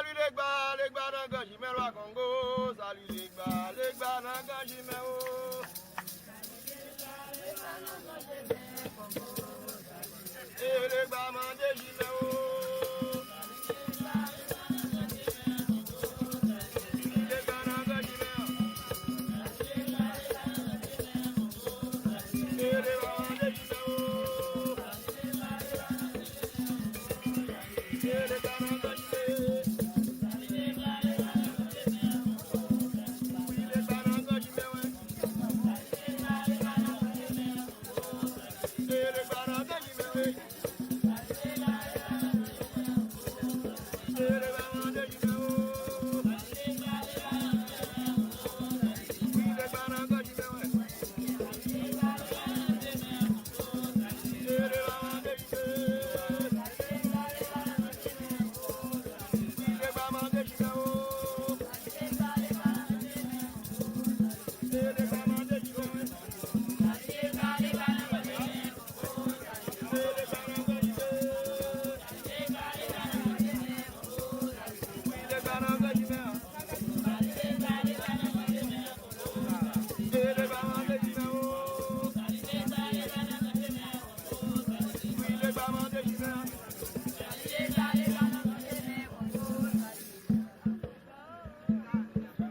salut les gars dans Ganjimel à Congo. Salut les gars dans Ganjimel. Et les gars mandent Jimel. Les gars dans Ganjimel. Et les gars mandent Jimel. Et les gars